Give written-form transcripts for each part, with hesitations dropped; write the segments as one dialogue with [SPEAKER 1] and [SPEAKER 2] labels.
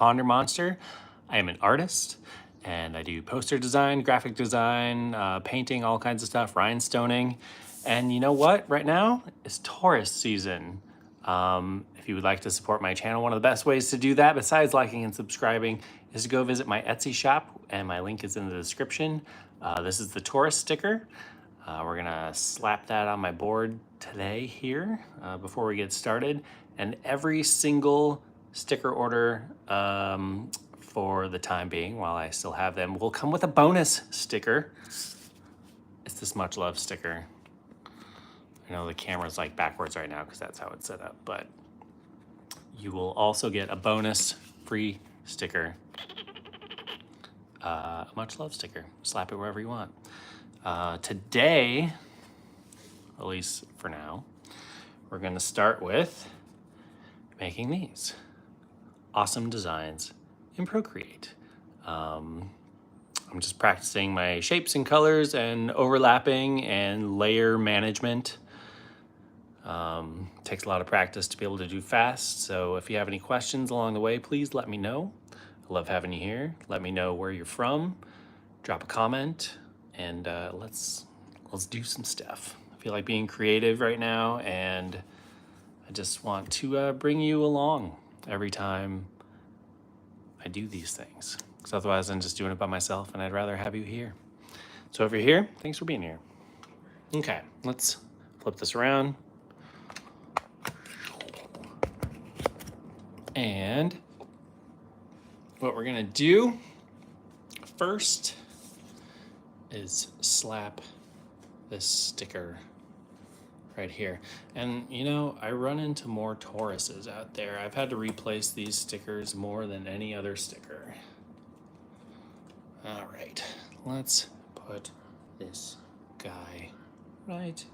[SPEAKER 1] Ponder Monster. I am an artist and I do poster design, graphic design, painting, all kinds of stuff, rhinestoning. And you know what? Right now is Taurus season. If you would like to support my channel, one of the best ways to do that, besides liking and subscribing, is to go visit my Etsy shop, and my link is in the description. This is the Taurus sticker. We're gonna slap that on my board today here before we get started. And every single sticker order for the time being, while I still have them, will come with a bonus sticker. It's this much love sticker. I know the camera's like backwards right now because that's how it's set up, but you will also get a bonus free sticker, a much love sticker. Slap it wherever you want. Today, at least for now, we're going to start with making these awesome designs in Procreate. I'm just practicing my shapes and colors and overlapping and layer management. Takes a lot of practice to be able to do fast. So if you have any questions along the way, please let me know. I love having you here. Let me know where you're from. Drop a comment, and let's do some stuff. I feel like being creative right now, and I just want to bring you along every time I do these things. Because otherwise I'm just doing it by myself, and I'd rather have you here. So if you're here, thanks for being here. Okay, let's flip this around. And what we're gonna do first is slap this sticker right here. And you know, I run into more Tauruses out there. I've had to replace these stickers more than any other sticker. All right, let's put this guy right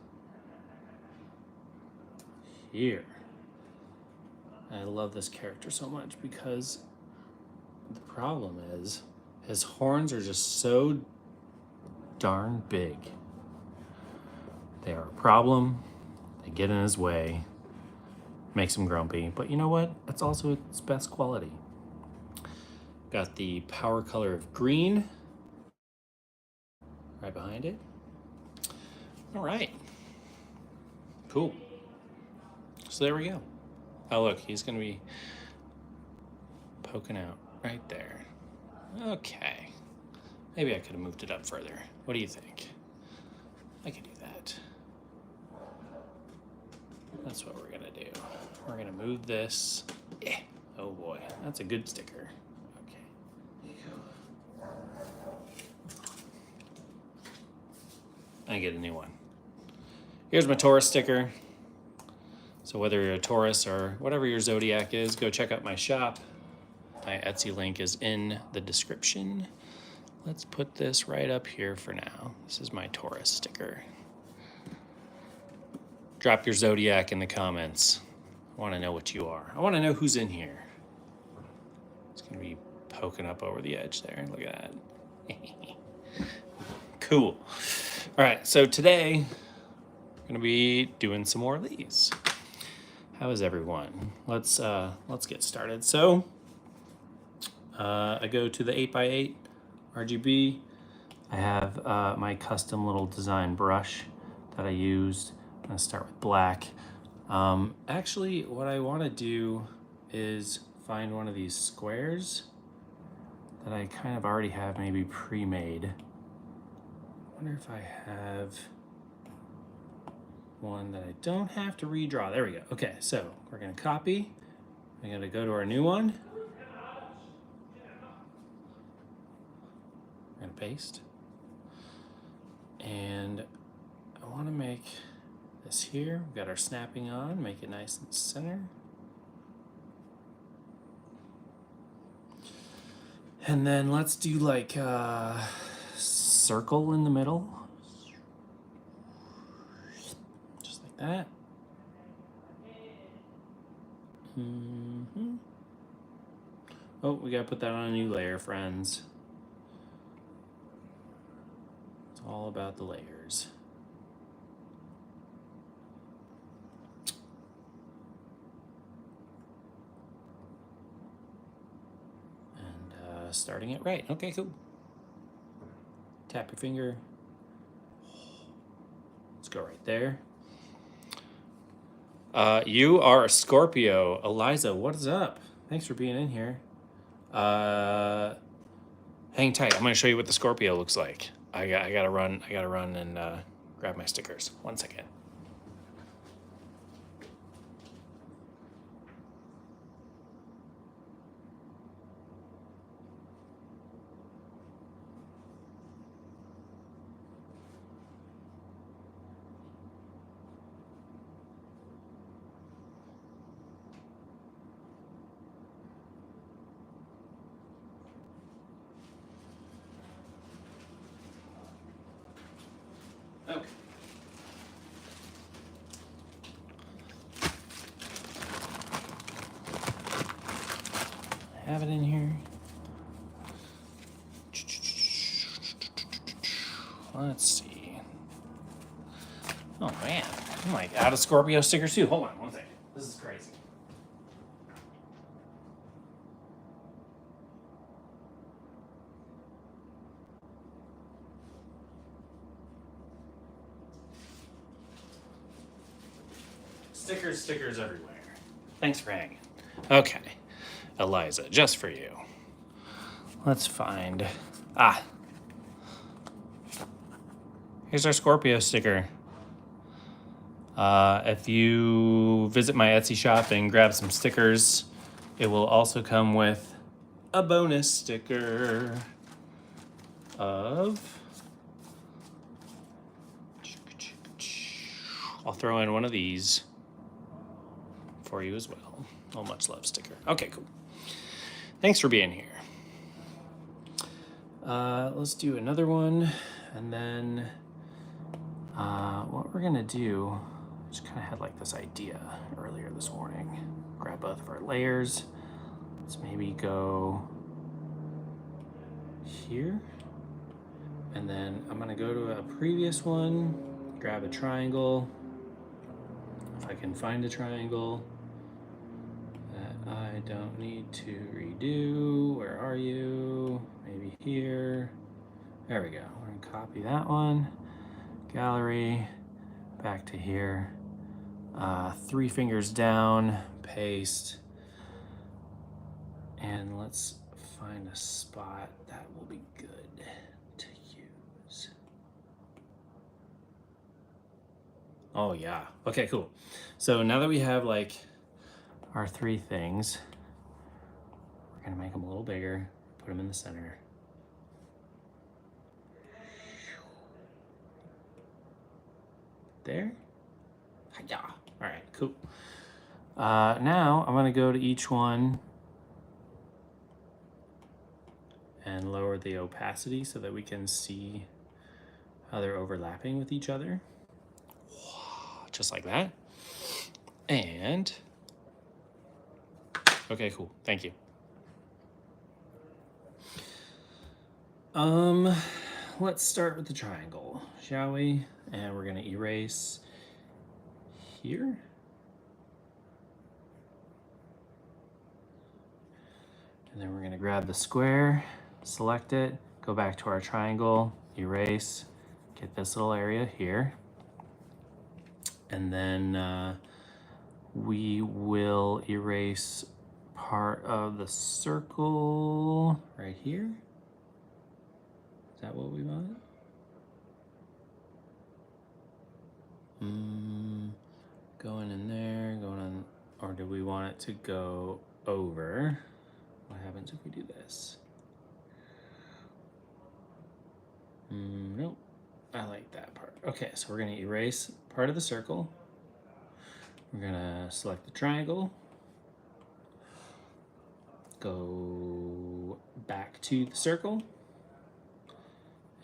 [SPEAKER 1] here. I love this character so much because the problem is his horns are just so darn big. They are a problem. They get in his way, makes him grumpy. But you know what? That's also its best quality. Got the power color of green right behind it. All right. Cool. So there we go. Oh, look, he's going to be poking out right there. Okay. Maybe I could have moved it up further. What do you think? I could do that. That's what we're going to do. We're going to move this. Yeah. Oh, boy. That's a good sticker. Okay. I get a new one. Here's my Taurus sticker. So whether you're a Taurus or whatever your zodiac is, go check out my shop. My Etsy link is in the description. Let's put this right up here for now. This is my Taurus sticker. Drop your zodiac in the comments. I want to know what you are. I want to know who's in here. It's going to be poking up over the edge there. Look at that. Cool. All right, so today I'm going to be doing some more of these. How is everyone? Let's get started. So I go to the 8x8 RGB. I have my custom little design brush that I used. I'm gonna start with black. Actually, what I want to do is find one of these squares that I kind of already have maybe pre-made. I wonder if I have one that I don't have to redraw. There we go. Okay, so we're gonna copy. I'm gonna go to our new one. We're gonna paste. And I wanna make this here. We've got our snapping on, make it nice and center. And then let's do like a circle in the middle. That. Oh, we gotta put that on a new layer, friends. It's all about the layers. just starting it right. Okay, cool. Tap your finger. Let's go right there. You are a Scorpio. Eliza, what is up? Thanks for being in here. Hang tight. I'm going to show you what the Scorpio looks like. I gotta run and grab my stickers. 1 second. Okay. I have it in here. Let's see. Oh man, I'm like out of Scorpio stickers too. Hold on 1 second. This is crazy. Stickers everywhere. Thanks for hanging. Okay, Eliza, just for you. Let's find. Here's our Scorpio sticker. If you visit my Etsy shop and grab some stickers, it will also come with a bonus sticker of. I'll throw in one of these for you as well. Oh, much love sticker. Okay, cool. Thanks for being here. Let's do another one, and then what we're gonna do, just kind of had like this idea earlier this morning. Grab both of our layers. Let's maybe go here, and then I'm gonna go to a previous one, grab a triangle. If I can find a triangle that I don't need to redo. Where are you? Maybe here. There we go. We're gonna copy that one. Gallery, back to here. 3 fingers down, paste. And let's find a spot that will be good to use. Oh yeah, okay, cool. So now that we have like our 3 things, we're gonna make them a little bigger, put them in the center. There. Yeah. All right, cool. Now I'm gonna go to each one and lower the opacity so that we can see how they're overlapping with each other. Just like that. And, okay, cool, thank you. Let's start with the triangle, shall we? And we're gonna erase here. And then we're gonna grab the square, select it, go back to our triangle, erase, get this little area here. And then we will erase part of the circle right here. Is that what we want? Going in there, going on, or do we want it to go over? What happens if we do this? Nope, I like that part. Okay, so we're gonna erase part of the circle. We're gonna select the triangle, go back to the circle,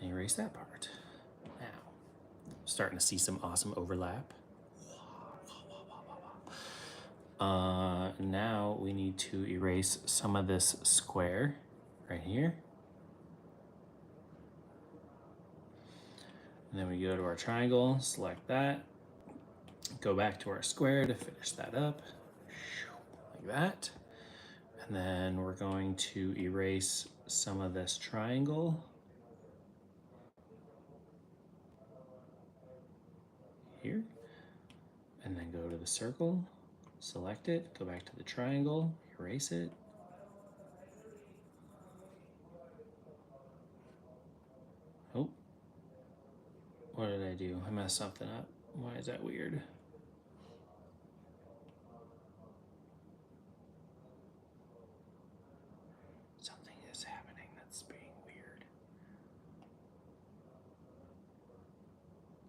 [SPEAKER 1] and erase that part. Now, starting to see some awesome overlap. Now we need to erase some of this square right here. And then we go to our triangle, select that, go back to our square to finish that up, like that. And then we're going to erase some of this triangle here. And then go to the circle, select it, go back to the triangle, erase it. Oh, what did I do? I messed something up. Why is that weird? Something is happening that's being weird.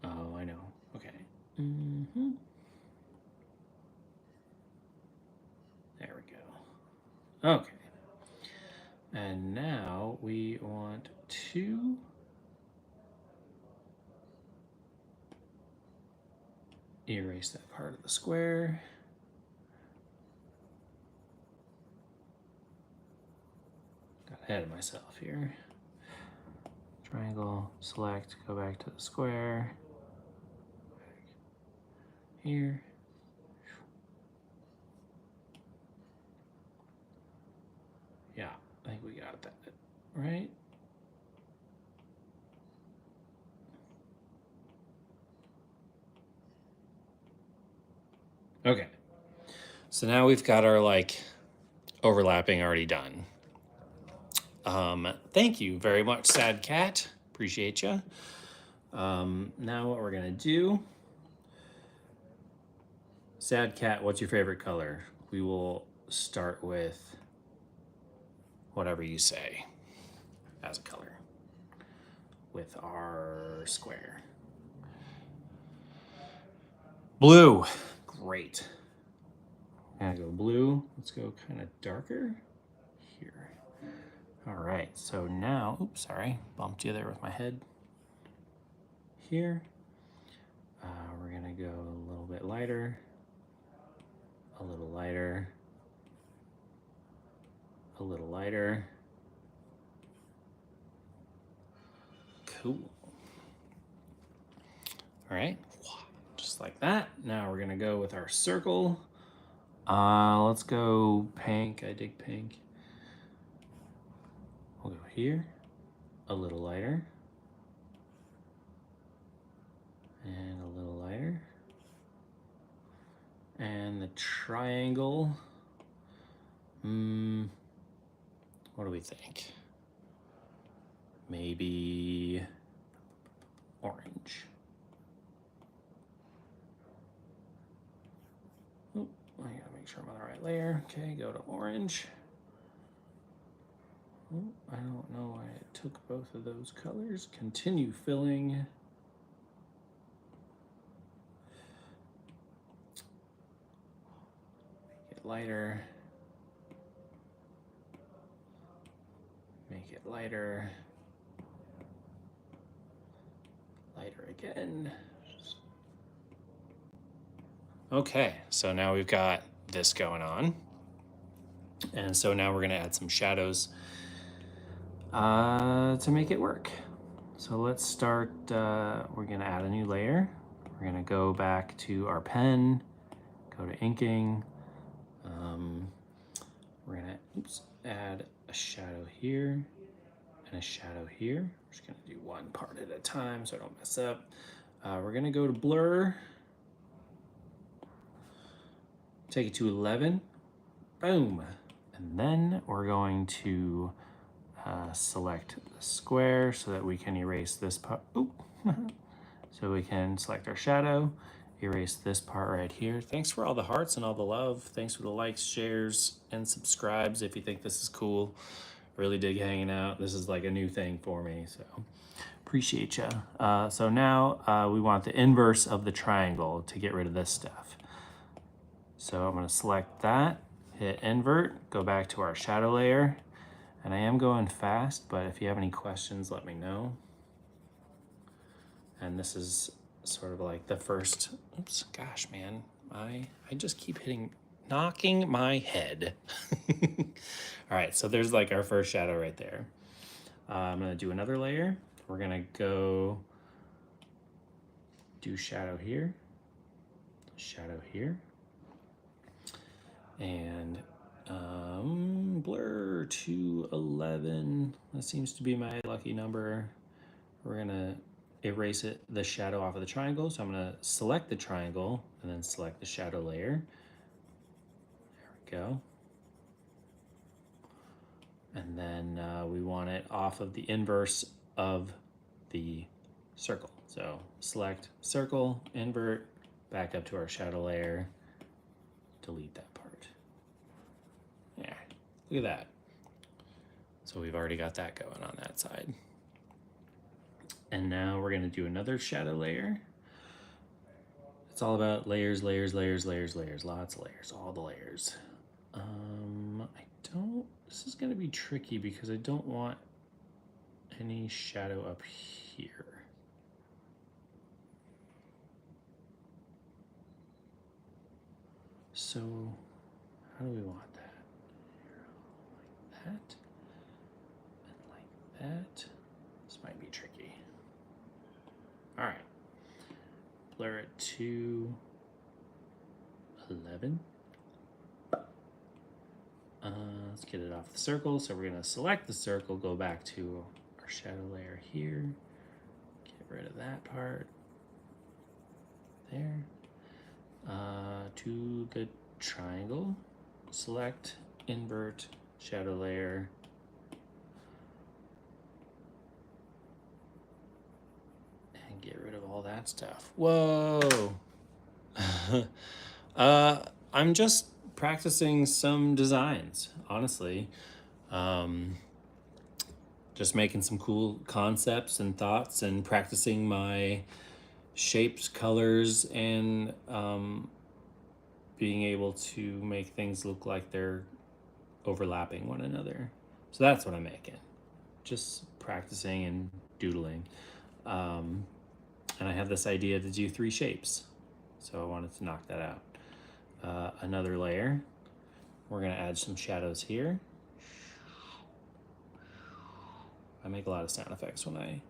[SPEAKER 1] Oh, I know. Okay. There we go. Okay. And now we want to erase that part of the square. Got ahead of myself here. Triangle, select, go back to the square. Here. Yeah, I think we got that, right? Okay. So now we've got our like overlapping already done. Thank you very much, Sad Cat. Appreciate you. Now what we're gonna do, Sad Cat, what's your favorite color? We will start with whatever you say as a color with our square. Blue, great. I'm gonna go blue. Let's go kind of darker here. All right, so now, oops, sorry, bumped you there with my head. Here, we're gonna go a little bit lighter, a little lighter, a little lighter. Cool. All right, just like that. Now we're gonna go with our circle. Let's go pink. I dig pink. We'll go here, a little lighter, and a little lighter. And the triangle, what do we think? Maybe orange. Oh, I gotta make sure I'm on the right layer. Okay, go to orange. Oh, I don't know why it took both of those colors. Continue filling. Make it lighter. Make it lighter. Lighter again. Okay, so now we've got this going on. And so now we're gonna add some shadows to make it work. So let's start, we're gonna add a new layer. We're gonna go back to our pen, go to inking. We're gonna, add a shadow here and a shadow here. We're just gonna do one part at a time so I don't mess up. We're gonna go to blur, take it to 11, boom. And then we're going to select the square so that we can erase this part. So we can select our shadow, erase this part right here. Thanks for all the hearts and all the love. Thanks for the likes, shares, and subscribes if you think this is cool. Really dig hanging out. This is like a new thing for me, so appreciate you. So now we want the inverse of the triangle to get rid of this stuff. So I'm gonna select that, hit invert, go back to our shadow layer, and I am going fast, but if you have any questions, let me know. And this is sort of like the first, oops, gosh, man, I just keep knocking my head. All right, so there's like our first shadow right there. I'm gonna do another layer. We're gonna go do shadow here, and Blur to 11. That seems to be my lucky number. We're gonna erase the shadow off of the triangle. So I'm gonna select the triangle and then select the shadow layer. There we go. And then we want it off of the inverse of the circle. So select circle, invert, back up to our shadow layer, delete that part. Yeah, look at that. So we've already got that going on that side. And now we're gonna do another shadow layer. It's all about layers, layers, layers, layers, layers, lots of layers, all the layers. This is gonna be tricky because I don't want any shadow up here. So how do we want that? Like that, and like that. This might be tricky. All right, blur it to 11. Let's get it off the circle. So we're gonna select the circle, go back to our shadow layer here, get rid of that part there. To the triangle, select, invert, shadow layer, and get rid of all that stuff. Whoa! I'm just practicing some designs, honestly. Just making some cool concepts and thoughts and practicing my shapes, colors, and being able to make things look like they're overlapping one another. So that's what I'm making. Just practicing and doodling. And I have this idea to do 3 shapes. So I wanted to knock that out. Another layer. We're gonna add some shadows here. I make a lot of sound effects when I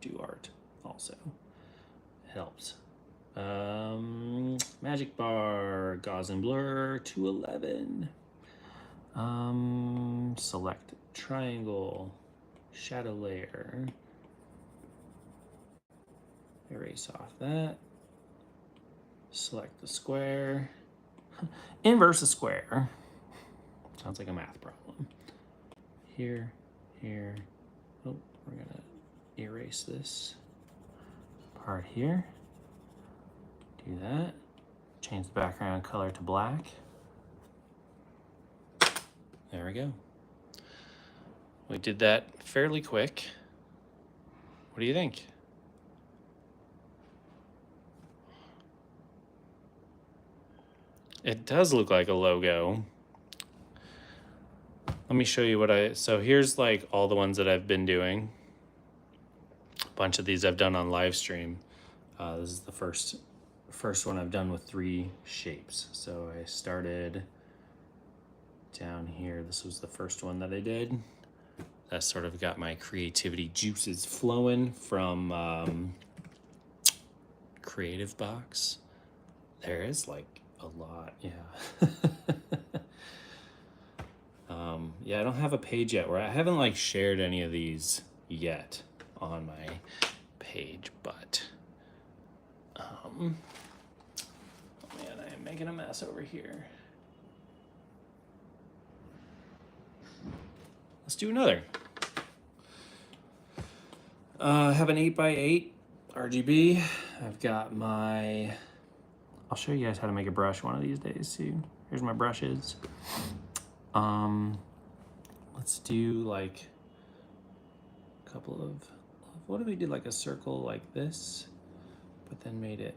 [SPEAKER 1] do art also. It helps. Magic bar, gauze and blur to 11. Select triangle, shadow layer. Erase off that. Select the square. Inverse a square. Sounds like a math problem. Here, here. Oh, we're gonna erase this part here. Do that. Change the background color to black. There we go. We did that fairly quick. What do you think? It does look like a logo. Let me show you so here's like all the ones that I've been doing. A bunch of these I've done on live stream. This is the first one I've done with 3 shapes. So I started down here. This was the first one that I did. That sort of got my creativity juices flowing from Creative Box. There is like a lot, yeah. Yeah, I don't have a page yet where I haven't like shared any of these yet on my page, but oh man, I am making a mess over here. Let's do another. I have an 8x8 RGB. I've got I'll show you guys how to make a brush one of these days too. Here's my brushes. Let's do like a couple of, what if we did like a circle like this, but then made it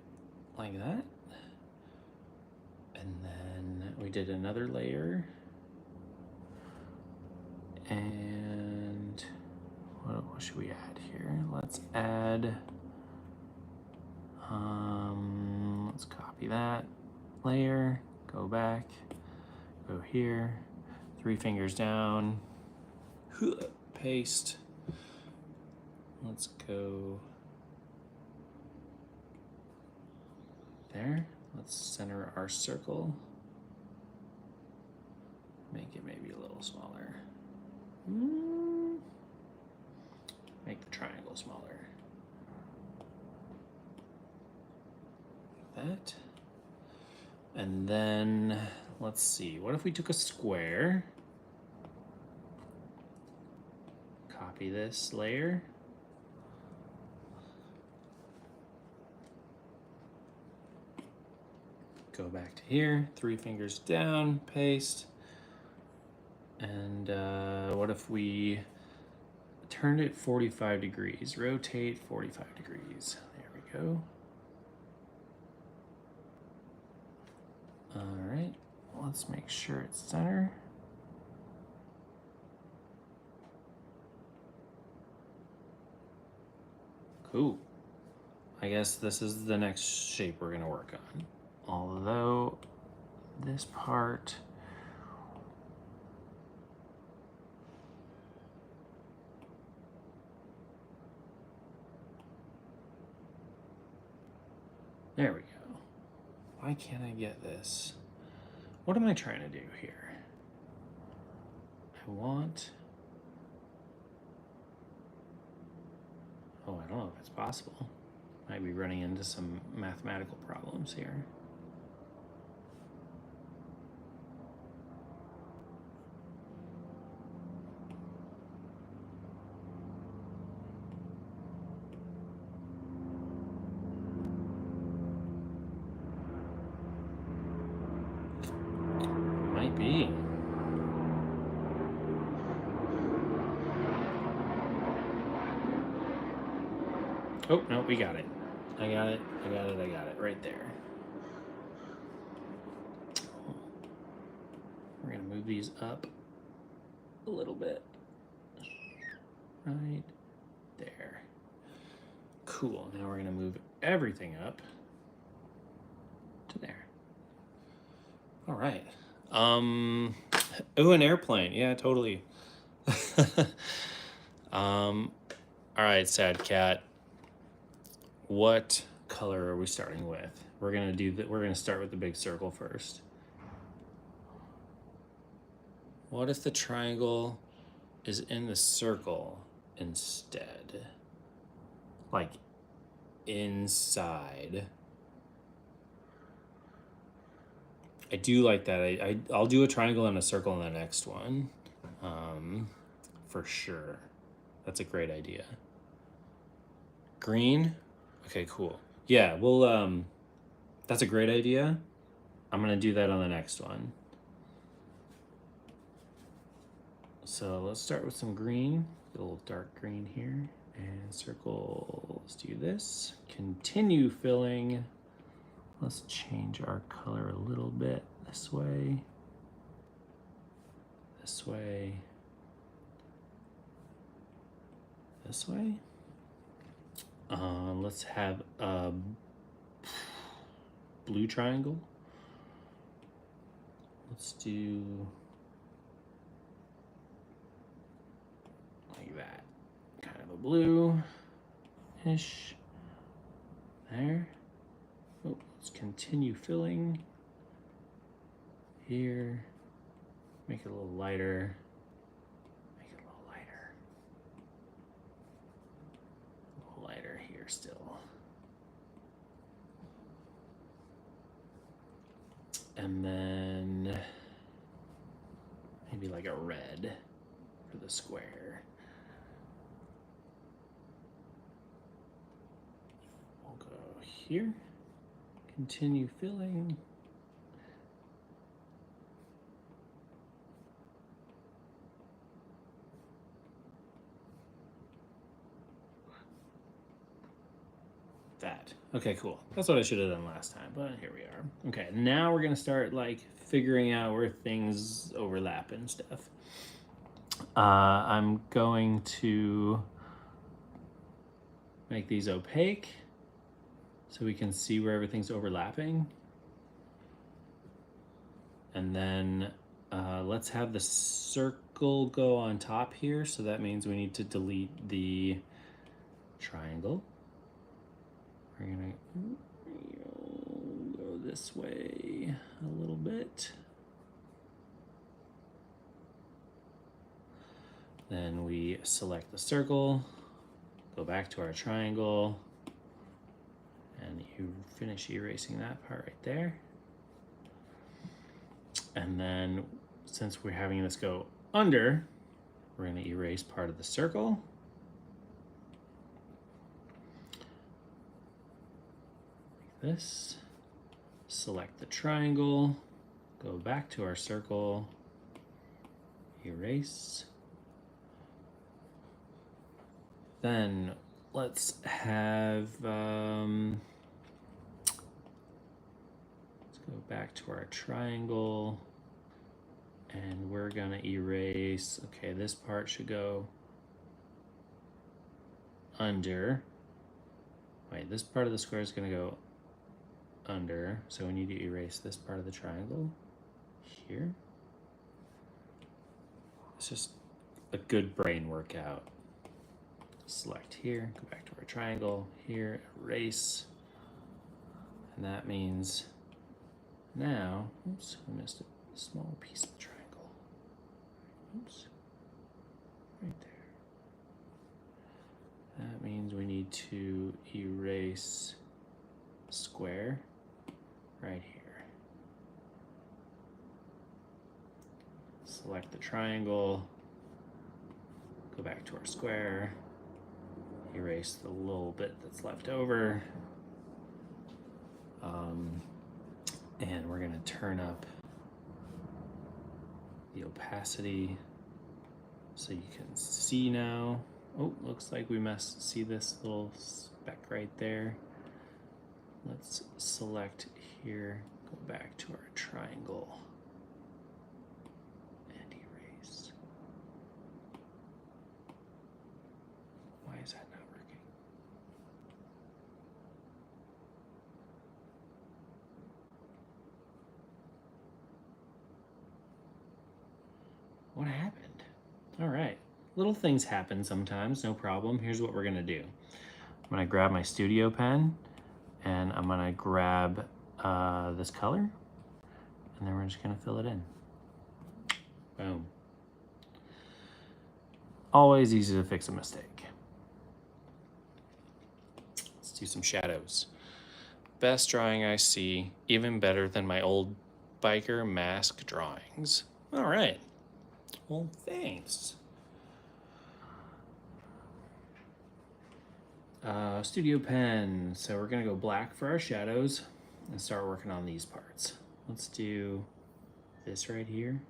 [SPEAKER 1] like that? And then we did another layer. And what should we add here? Let's add, let's copy that layer, go back, go here, 3 fingers down, paste. Let's go there. Let's center our circle. Make triangle smaller. Make the triangle smaller. Like that. And then, let's see, what if we took a square, copy this layer, go back to here, 3 fingers down, paste, and what if we turned it 45 degrees, rotate 45 degrees, there we go. All right, let's make sure it's center. Cool. I guess this is the next shape we're gonna work on. Although this part, there we go. Why can't I get this? What am I trying to do here? I want, oh, I don't know if it's possible. Might be running into some mathematical problems here. Might be. Oh, no, we got it. I got it right there. We're gonna move these up a little bit. Right there. Cool, now we're gonna move everything up to there. All right. Oh, an airplane. Yeah, totally. All right, sad cat. What color are we starting with? We're gonna do that. We're gonna start with the big circle first. What if the triangle is in the circle instead? Like inside. I do like that. I'll do a triangle and a circle in the next one. For sure. That's a great idea. Green? Okay, cool. Yeah, well, that's a great idea. I'm gonna do that on the next one. So let's start with some green, a little dark green here, and circle, let's do this. Continue filling. Let's change our color a little bit, this way, this way, this way. Let's have a blue triangle. Let's do like that, kind of a blue-ish, there. Oh, let's continue filling here, make it a little lighter, make it a little lighter here still. And then maybe like a red for the square. We'll go here, continue filling. That. Okay, cool. That's what I should have done last time, but here we are. Okay, now we're gonna start like figuring out where things overlap and stuff. I'm going to make these opaque so we can see where everything's overlapping. And then let's have the circle go on top here. So that means we need to delete the triangle. We're gonna go this way a little bit. Then we select the circle, go back to our triangle, and you finish erasing that part right there. And then since we're having this go under, we're going to erase part of the circle. Like this. Select the triangle, go back to our circle, erase. Then let's have, let's go back to our triangle, and we're gonna erase, okay, this part should go under. Wait, this part of the square is gonna go under, so we need to erase this part of the triangle here. It's just a good brain workout. Select here, go back to our triangle, here, erase. And that means now, oops, we missed a small piece of the triangle. Oops, right there. That means we need to erase square right here. Select the triangle, go back to our square, erase the little bit that's left over, and we're going to turn up the opacity so you can see now. Oh, looks like we must see this little speck right there. Let's select here, go back to our triangle, and erase. Why is that not working? What happened? All right, little things happen sometimes, no problem. Here's what we're gonna do. I'm gonna grab my studio pen, and I'm gonna grab this color, and then we're just gonna fill it in. Boom. Always easy to fix a mistake. Let's do some shadows. Best drawing I see, even better than my old biker mask drawings. All right, well, thanks. Studio pen, so we're gonna go black for our shadows and start working on these parts. Let's do this right here.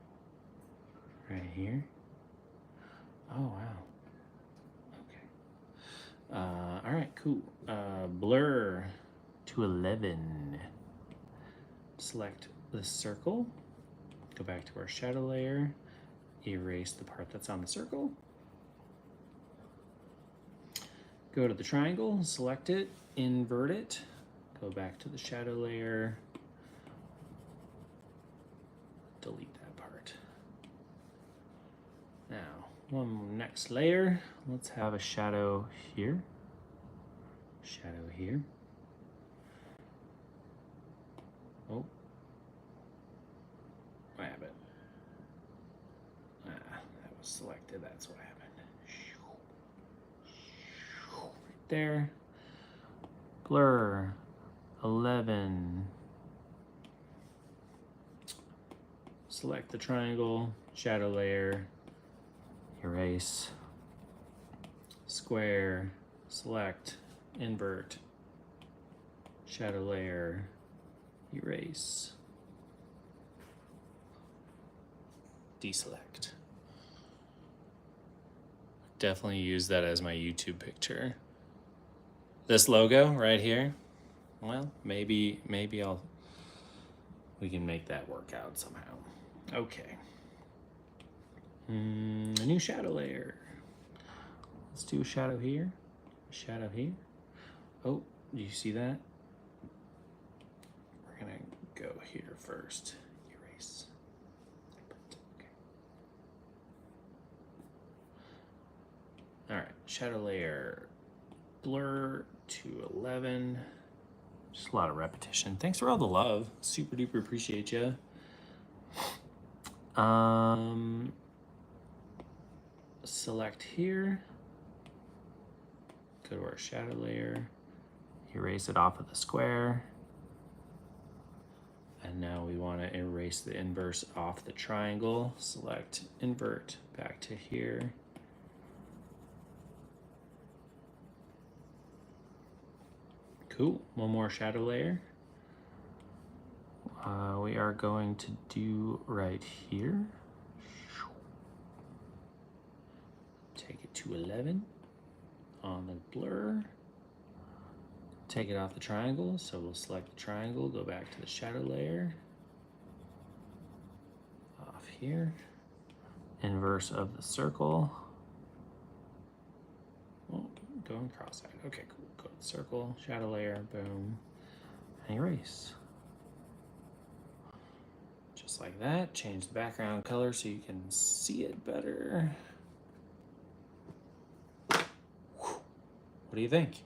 [SPEAKER 1] Oh, wow. Okay. All right, cool. Blur to 11. Select the circle, go back to our shadow layer, erase the part that's on the circle. Go to the triangle, select it, invert it, go back to the shadow layer, delete that part. Now, one next layer, let's have a shadow here, Oh, what happened? That was selected, that's what happened. Right there. Blur 11. Select the triangle, shadow layer, erase, square, select, invert, shadow layer, erase, deselect. Definitely use that as my YouTube picture. This logo right here, well, maybe we can make that work out somehow. Okay. A new shadow layer. Let's do a shadow here, a shadow here. Oh, do you see that? We're gonna go here first. Erase. Okay. All right, shadow layer. Blur to 11. Just a lot of repetition. Thanks for all the love. Super duper appreciate you. select here, go to our shadow layer, erase it off of the square. And now we want to erase the inverse off the triangle. Select invert back to here. Cool, one more shadow layer. We are going to do right here. Take it to 11 on the blur. Take it off the triangle, so we'll select the triangle, go back to the shadow layer, off here, inverse of the circle. Oh, going cross-eyed. Okay, cool. Go to the circle, shadow layer, boom, and erase. Just like that. Change the background color so you can see it better. What do you think?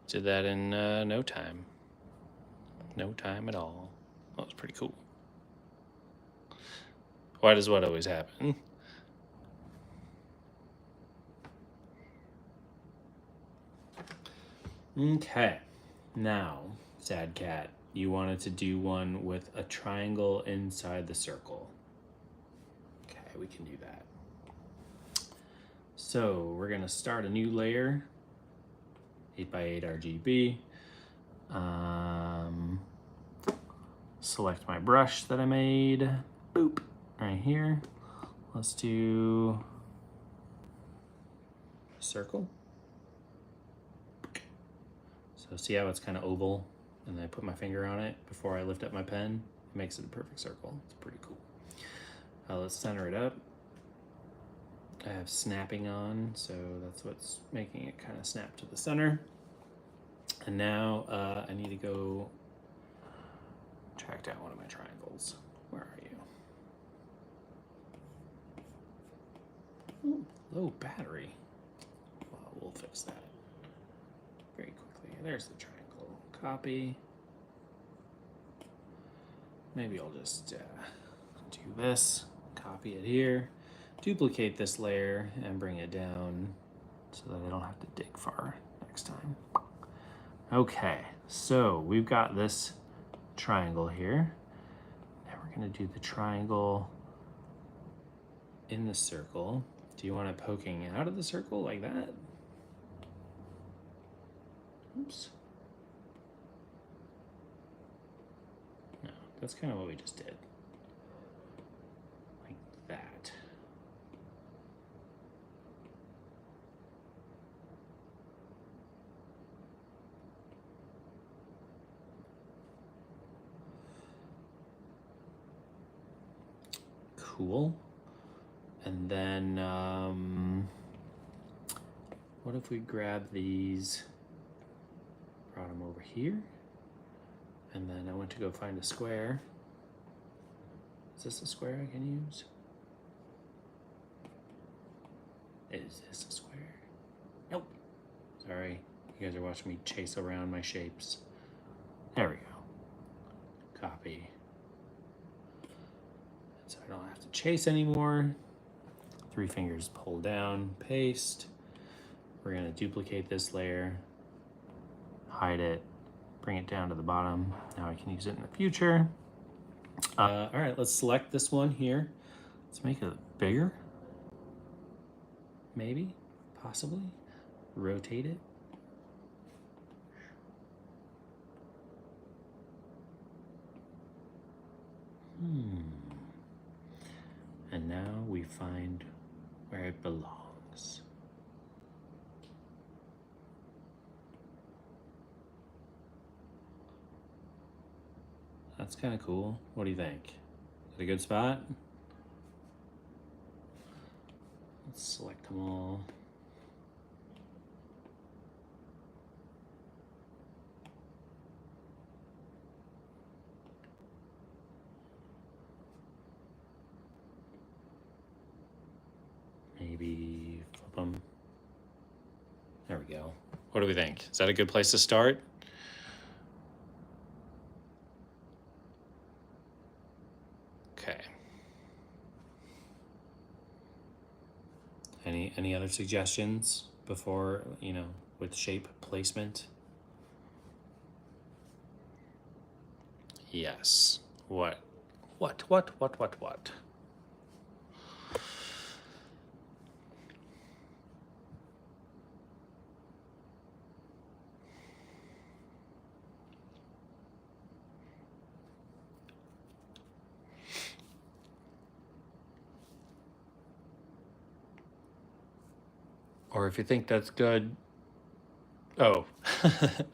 [SPEAKER 1] Did that in no time. No time at all. That was pretty cool. Why does what always happen? Okay, now, sad cat, you wanted to do one with a triangle inside the circle. Okay, we can do that. So we're gonna start a new layer, 8x8 RGB. Select my brush that I made, boop, right here. Let's do circle. So see how it's kind of oval, and then I put my finger on it before I lift up my pen. It makes it a perfect circle. It's pretty cool. Let's center it up. I have snapping on, so that's what's making it kind of snap to the center. And now I need to go track down one of my triangles. Where are you? Ooh, low battery. Well, we'll fix that very quickly. There's the triangle. Copy. Maybe I'll just do this. Copy it here. Duplicate this layer and bring it down so that I don't have to dig far next time. Okay, so we've got this triangle here. Now we're gonna do the triangle in the circle. Do you want it poking out of the circle like that? Oops. No, that's kind of what we just did. Like that. Cool. And then what if we grab these, brought them over here, and then I went to go find a square. Is this a square I can use? Is this a square? Nope. Sorry, you guys are watching me chase around my shapes. There we go. Copy. So I don't have to chase anymore. 3 fingers pull down, paste. We're gonna duplicate this layer, hide it, bring it down to the bottom. Now I can use it in the future. All right, let's select this one here. Let's make it bigger. Maybe, possibly. Rotate it. And now we find where it belongs. That's kind of cool. What do you think? Is it a good spot? Let's select them all. Maybe flip them. There we go. What do we think? Is that a good place to start? Okay. Any other suggestions before, with shape placement? Yes. What? What? Or if you think that's good. Oh,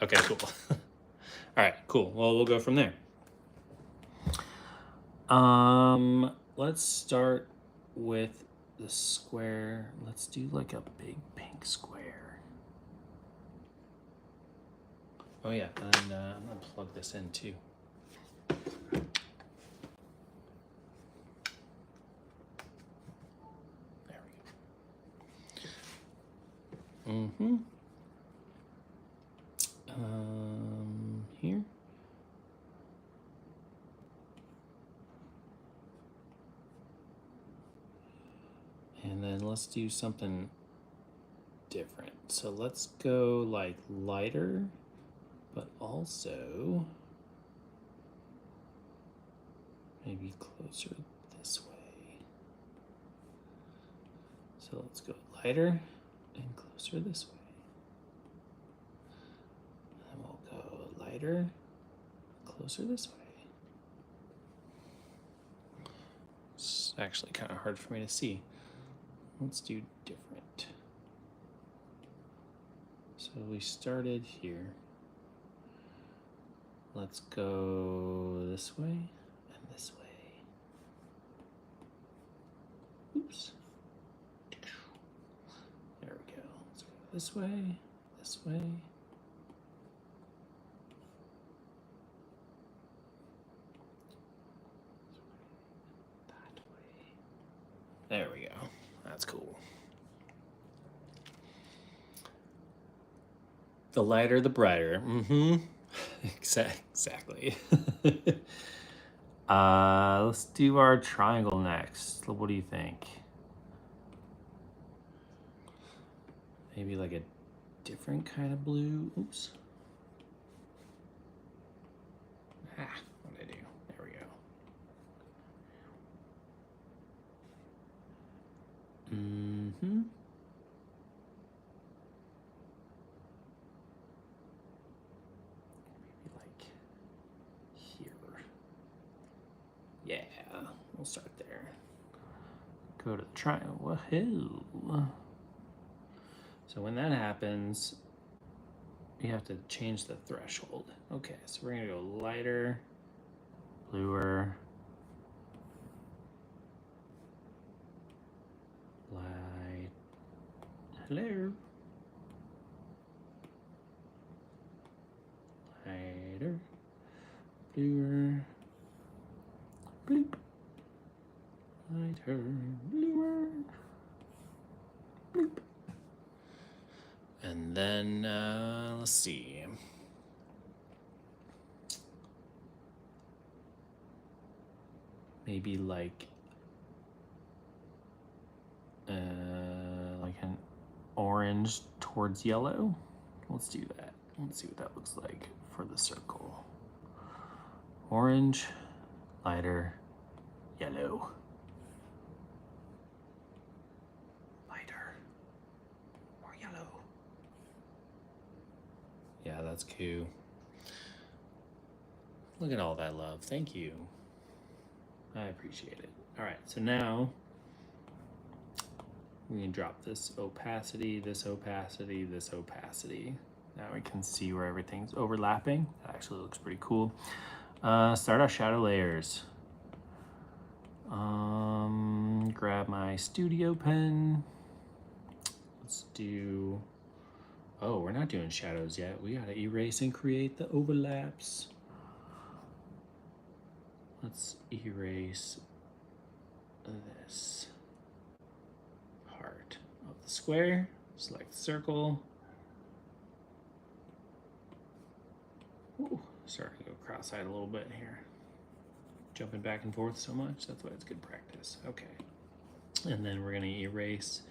[SPEAKER 1] okay, cool. All right, cool. Well, we'll go from there. Let's start with the square. Let's do like a big pink square. Oh yeah, and I'm gonna plug this in too. There we go. Here. And then let's do something different. So let's go like lighter, but also maybe closer this way. So let's go lighter and closer this way. And we'll go lighter, closer this way. It's actually kind of hard for me to see. Let's do different. So we started here. Let's go this way and this way. Oops. There we go. Let's go this way, this way. That way. There we go. That's cool. The lighter, the brighter. Exactly. Let's do our triangle next. What do you think? Maybe like a different kind of blue. Oops. What did I do? There we go. Maybe like here. Yeah, we'll start there. Go to the triangle. Woohoo! So when that happens, you have to change the threshold. Okay, so we're gonna go lighter, bluer, light, hello, lighter, bluer, bloop, lighter, bluer, bloop. And then, let's see. Maybe like an orange towards yellow. Let's do that. Let's see what that looks like for the circle. Orange, lighter, yellow. Lighter, more yellow. Yeah, that's cool. Look at all that love. Thank you. I appreciate it. All right, so now we can drop this opacity, this opacity, this opacity. Now we can see where everything's overlapping. That actually looks pretty cool. Start our shadow layers. Grab my studio pen. Let's do, oh, we're not doing shadows yet. We gotta erase and create the overlaps. Let's erase this part of the square. Select circle. Ooh, starting to go cross-eyed a little bit here. Jumping back and forth so much, that's why it's good practice. Okay. And then we're gonna erase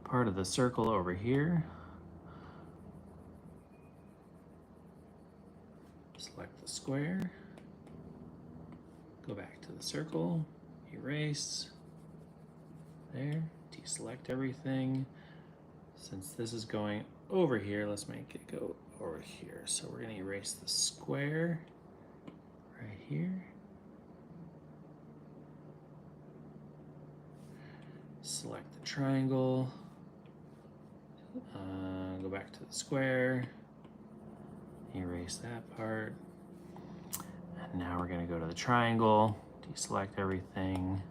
[SPEAKER 1] part of the circle over here. Select the square, go back to the circle, erase, there, deselect everything. Since this is going over here, let's make it go over here. So we're gonna erase the square right here. Select the triangle, go back to the square, erase that part. And now we're gonna go to the triangle, deselect everything,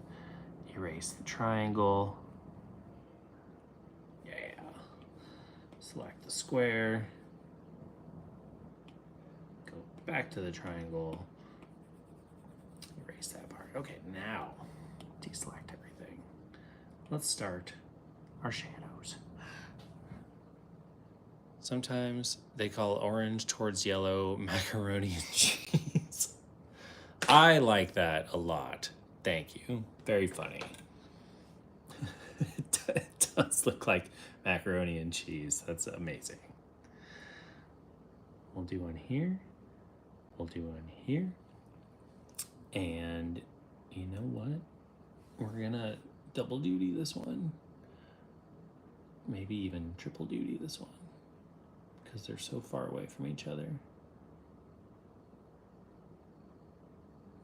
[SPEAKER 1] erase the triangle. Yeah. Select the square, go back to the triangle, erase that part. Okay, now deselect everything. Let's start our shadows. Sometimes they call orange towards yellow macaroni and cheese. I like that a lot. Thank you. Very funny. It does look like macaroni and cheese. That's amazing. We'll do one here. We'll do one here. And you know what? We're gonna double duty this one. Maybe even triple duty this one, because they're so far away from each other.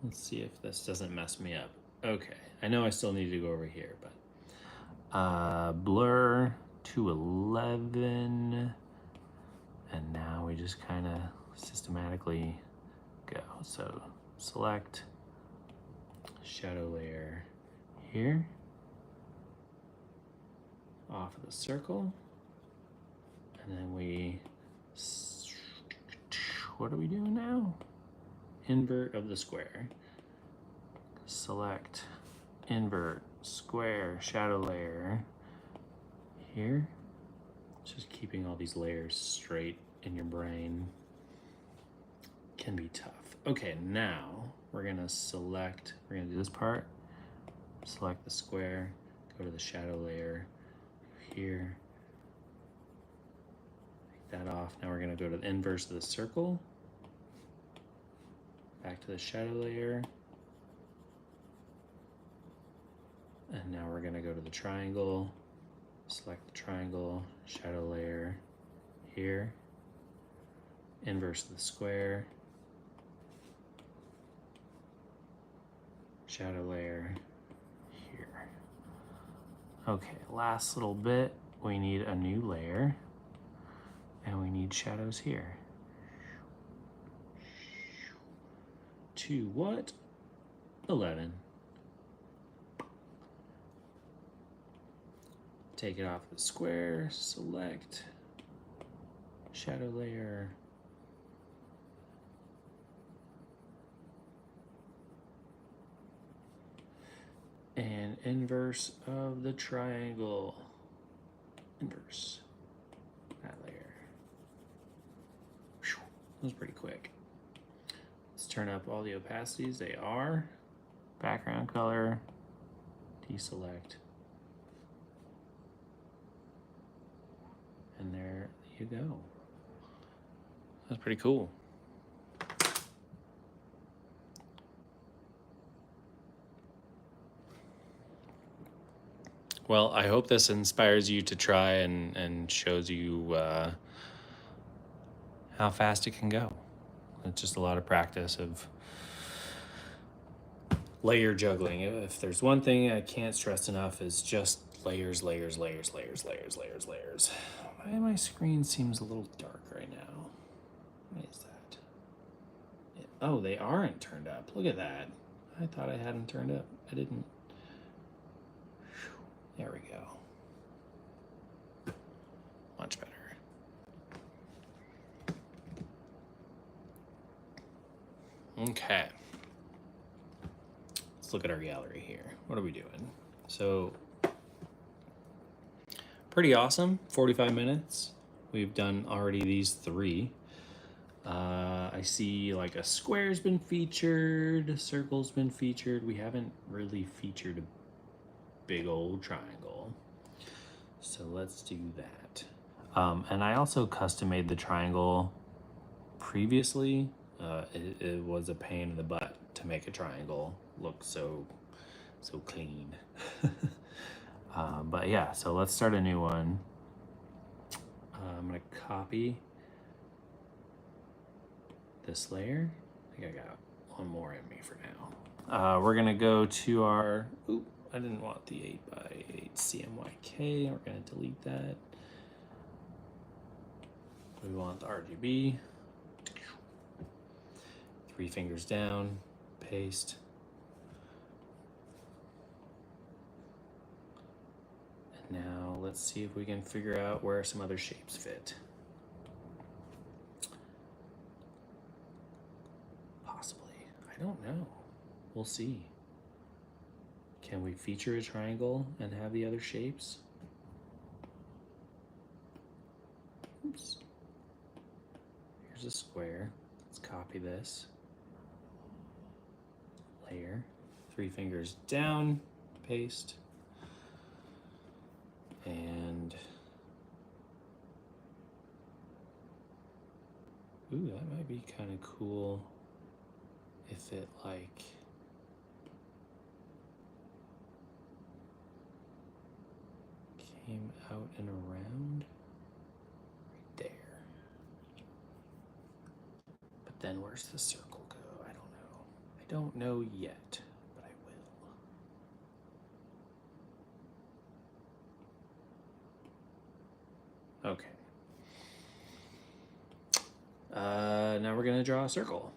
[SPEAKER 1] Let's see if this doesn't mess me up. Okay, I know I still need to go over here, but blur to 11, and now we just kind of systematically go. So select shadow layer here, off of the circle, and then what are we doing now? Invert of the square. Select invert square shadow layer here. Just keeping all these layers straight in your brain can be tough. Okay, now we're gonna do this part, select the square, go to the shadow layer here, take that off. Now we're gonna go to the inverse of the circle, back to the shadow layer, and now we're gonna go to the triangle, select the triangle, shadow layer here, inverse of the square, shadow layer here. Okay, last little bit, we need a new layer, and we need shadows here. To what? 11. Take it off the square, select shadow layer, and inverse of the triangle. Inverse that layer. Whew, that was pretty quick. Let's turn up all the opacities. They are background color, deselect, and there you go. That's pretty cool. Well, I hope this inspires you to try and shows you how fast it can go. It's just a lot of practice of layer juggling. If there's one thing I can't stress enough, is just layers, layers, layers, layers, layers, layers, layers. Why my screen seems a little dark right now? What is that? Oh, they aren't turned up. Look at that. I thought I had them turned up. I didn't. There we go. Much better. Okay. Let's look at our gallery here. What are we doing? So, pretty awesome. 45 minutes. We've done already these 3. I see like a square's been featured, a circle's been featured. We haven't really featured a big old triangle. So let's do that. And I also custom made the triangle previously. It was a pain in the butt to make a triangle look so clean. But yeah, so let's start a new one. I'm gonna copy this layer. I think I got one more in me for now. We're gonna go to our, oop, I didn't want the 8x8 CMYK. We're gonna delete that. We want the RGB. 3 fingers down, paste. And now let's see if we can figure out where some other shapes fit. Possibly, I don't know. We'll see. Can we feature a triangle and have the other shapes? Oops. Here's a square. Let's copy this. Layer. 3 fingers down, paste. And ooh, that might be kind of cool if it like came out and around right there. But then where's the circle go? I don't know. I don't know yet, but I will. Okay. Now we're gonna draw a circle.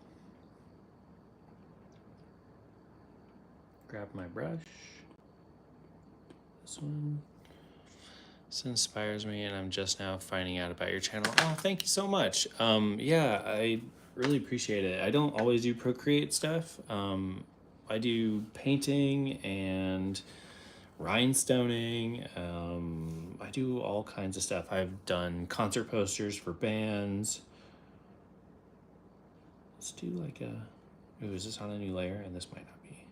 [SPEAKER 1] Grab my brush. This one. This inspires me, and I'm just now finding out about your channel. Oh, thank you so much. Yeah, I really appreciate it. I don't always do Procreate stuff. I do painting and rhinestoning. I do all kinds of stuff. I've done concert posters for bands. Let's do like a, ooh, is this on a new layer? And this might not be.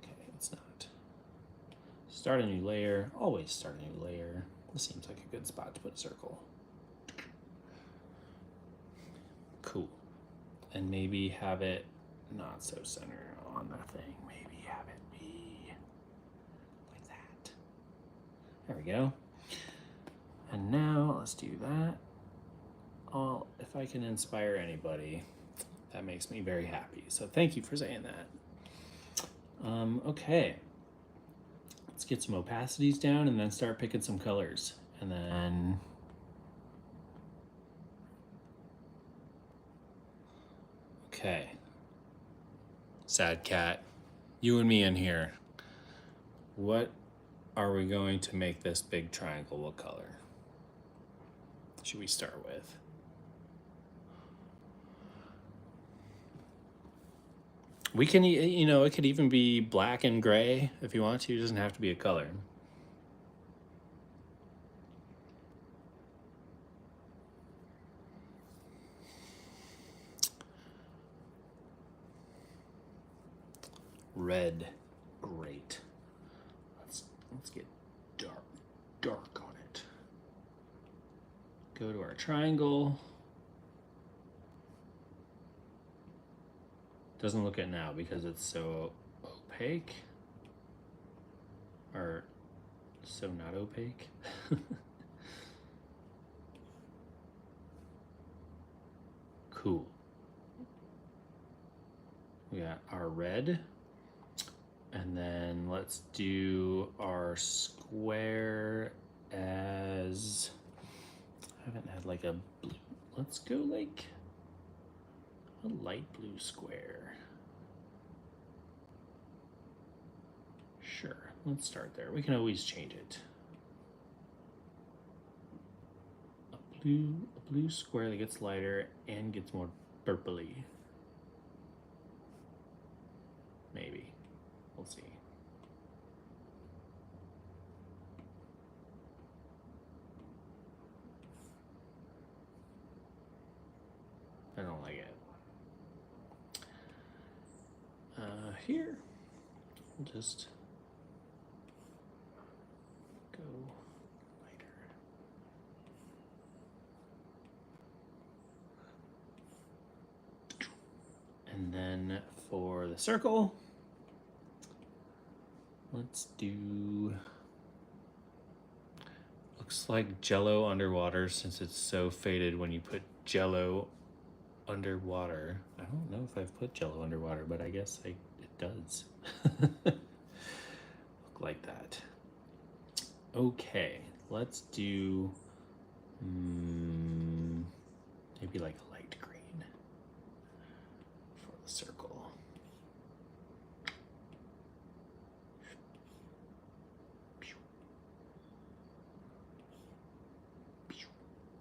[SPEAKER 1] Okay, it's not. Start a new layer, always start a new layer. This seems like a good spot to put a circle. Cool. And maybe have it not so center on the thing. Maybe have it be like that. There we go. And now let's do that. Well, if I can inspire anybody, that makes me very happy. So thank you for saying that. Okay. Let's get some opacities down and then start picking some colors. And then okay. Sad cat, you and me in here. What are we going to make this big triangle? What color should we start with? We can, you know, it could even be black and gray if you want to. It doesn't have to be a color. Red, great. Let's get dark on it. Go to our triangle. Doesn't look it now because it's so opaque. Or so not opaque. Cool. We got our red. And then let's do our square as, I haven't had like a blue. Let's go like a light blue square. Sure, let's start there. We can always change it. A blue square that gets lighter and gets more purpley. Maybe. We'll see. I don't like it. Here, we'll just the circle. Let's do, looks like Jello underwater since it's so faded when you put Jello underwater. I don't know if I've put Jello underwater, but I guess it does. Look like that. Okay, let's do maybe like a light green for the circle.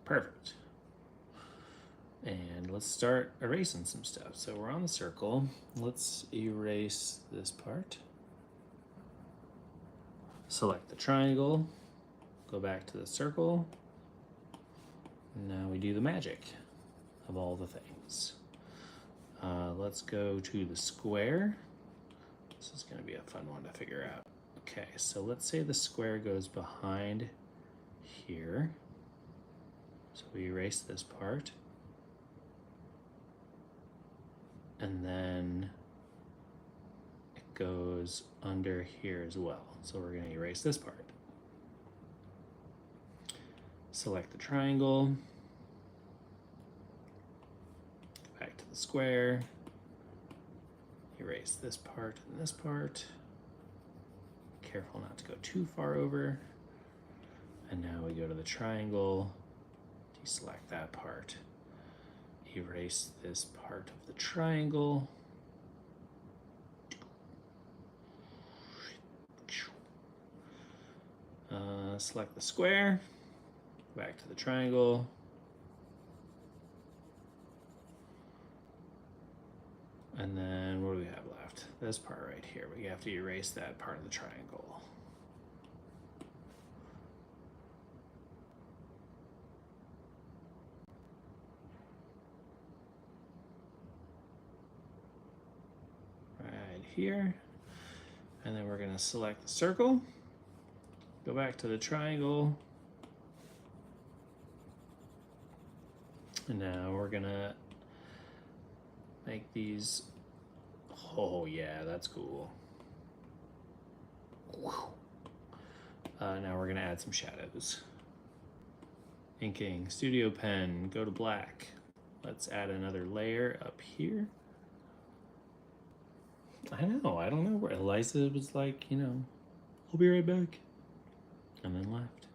[SPEAKER 1] Perfect. And let's start erasing some stuff. So we're on the circle. Let's erase this part. Select the triangle, go back to the circle. Now we do the magic of all the things. Let's go to the square. This is going to be a fun one to figure out. Okay, so let's say the square goes behind here. So we erase this part. And then it goes under here as well. So we're going to erase this part. Select the triangle. Go back to the square. Erase this part and this part. Careful not to go too far over. And now we go to the triangle. Deselect that part. Erase this part of the triangle. Select the square, back to the triangle. And then what do we have left? This part right here. We have to erase that part of the triangle. Right here. And then we're going to select the circle. Go back to the triangle. And now we're gonna make these, oh yeah, that's cool. Now we're gonna add some shadows. Inking, studio pen, go to black. Let's add another layer up here. I don't know where Eliza was like, I'll be right back. And then left.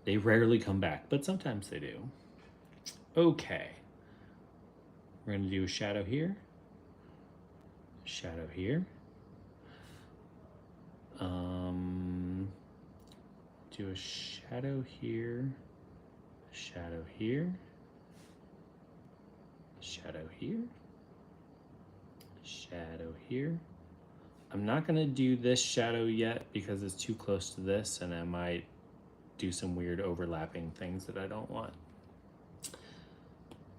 [SPEAKER 1] They rarely come back, but sometimes they do. Okay. We're going to do a shadow here. Shadow here. Do a shadow here. Shadow here. Shadow here. Shadow here. I'm not going to do this shadow yet because it's too close to this and I might do some weird overlapping things that I don't want.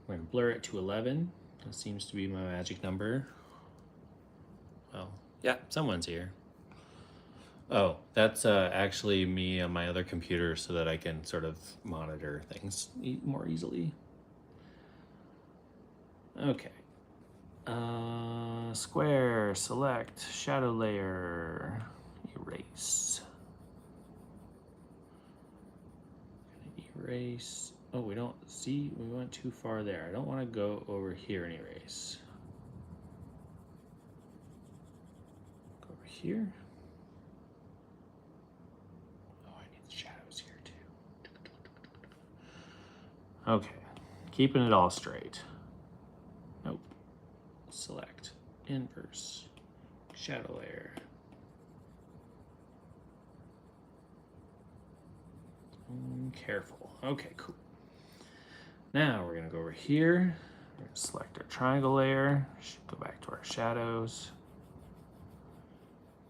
[SPEAKER 1] We're going to blur it to 11. That seems to be my magic number. Well, yeah, someone's here. Oh, that's actually me on my other computer so that I can sort of monitor things more easily. Okay. Square, select, shadow layer, erase. Erase. Oh, we don't see, we went too far there. I don't want to go over here and erase. Go over here. Oh, I need the shadows here too. Okay, keeping it all straight. Nope. Select, inverse, shadow layer. Careful. Okay, cool. Now we're going to go over here. We're going to select our triangle layer. Go back to our shadows.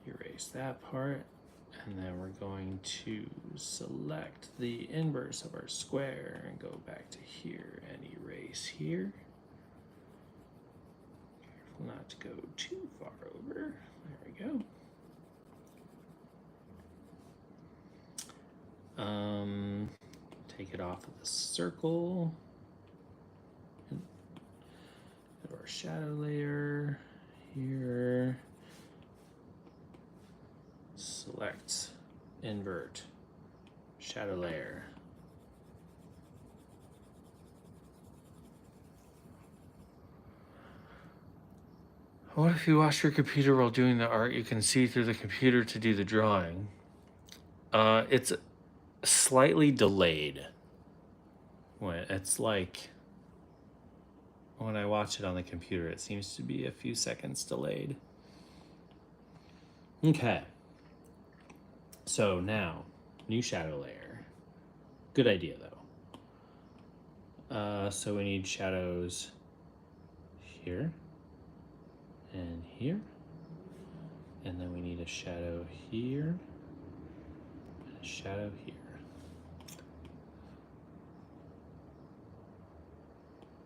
[SPEAKER 1] Erase that part. And then we're going to select the inverse of our square and go back to here and erase here. Careful not to go too far over. There we go. Take it off of the circle. Go to our shadow layer here. Select, invert, shadow layer. What if you watch your computer while doing the art? You can see through the computer to do the drawing. It's slightly delayed. It's like when I watch it on the computer, it seems to be a few seconds delayed. Okay. So now, new shadow layer. Good idea though. So we need shadows here and here. And then we need a shadow here and a shadow here.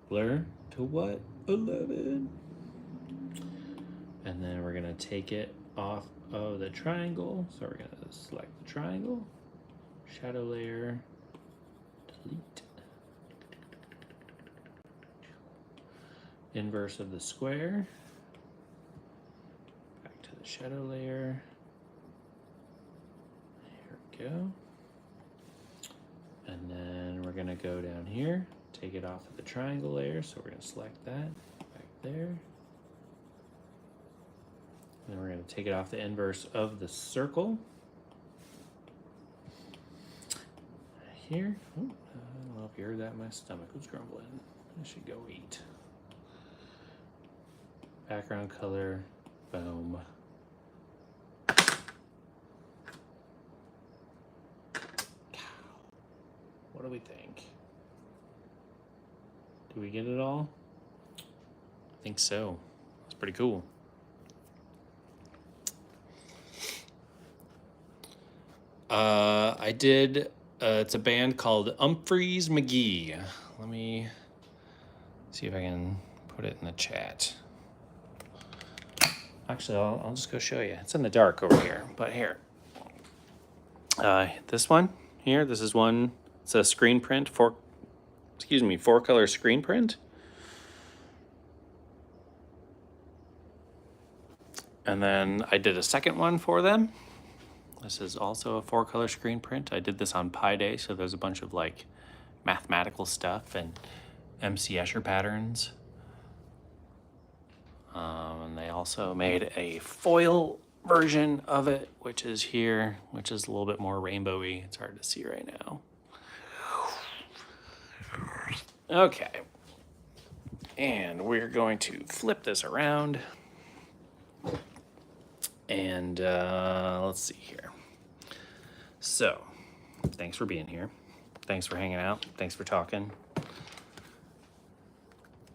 [SPEAKER 1] Blur to what? 11. And then we're gonna take it off of the triangle. So we're gonna select the triangle, shadow layer, delete. Inverse of the square. Back to the shadow layer. Here we go. And then we're gonna go down here, take it off of the triangle layer. So we're gonna select that, back there. And then we're gonna take it off the inverse of the circle. Here, I don't know if you heard that, my stomach was grumbling. I should go eat. Background color, boom. What do we think? Do we get it all? I think so. That's pretty cool. I did, it's a band called Humphreys McGee. Let me see if I can put it in the chat. Actually, I'll just go show you. It's in the dark over here, but here. This one here, this is one, it's a screen print, four color screen print. And then I did a second one for them. This is also a 4-color screen print. I did this on Pi Day, so there's a bunch of like mathematical stuff and MC Escher patterns. And they also made a foil version of it, which is here, which is a little bit more rainbowy. It's hard to see right now. Okay. And we're going to flip this around. And let's see here. So, thanks for being here. Thanks for hanging out. Thanks for talking.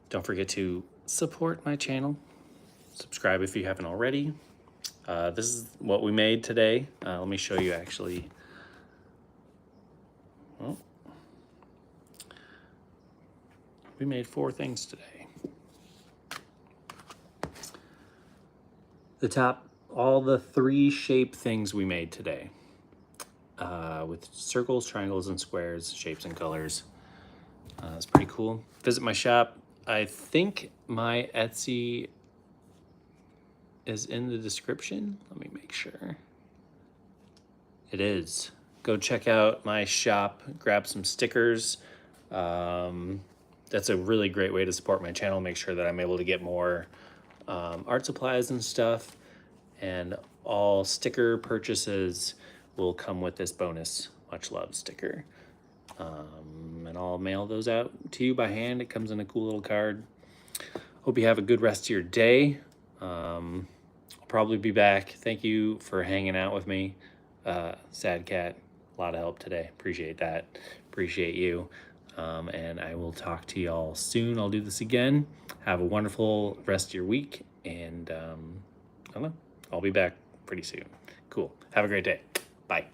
[SPEAKER 1] Don't forget to support my channel. Subscribe if you haven't already. This is what we made today. Let me show you actually. Well, we made 4 things today. The top, all the 3 shape things we made today. With circles, triangles, and squares, shapes and colors. It's pretty cool. Visit my shop. I think my Etsy is in the description. Let me make sure. It is. Go check out my shop, grab some stickers. That's a really great way to support my channel. Make sure that I'm able to get more art supplies and stuff. And all sticker purchases will come with this bonus much love sticker. And I'll mail those out to you by hand. It comes in a cool little card. Hope you have a good rest of your day. I'll probably be back. Thank you for hanging out with me. Sad Cat, a lot of help today. Appreciate that. Appreciate you. And I will talk to y'all soon. I'll do this again. Have a wonderful rest of your week. And I don't know, I'll be back pretty soon. Cool. Have a great day. Bye.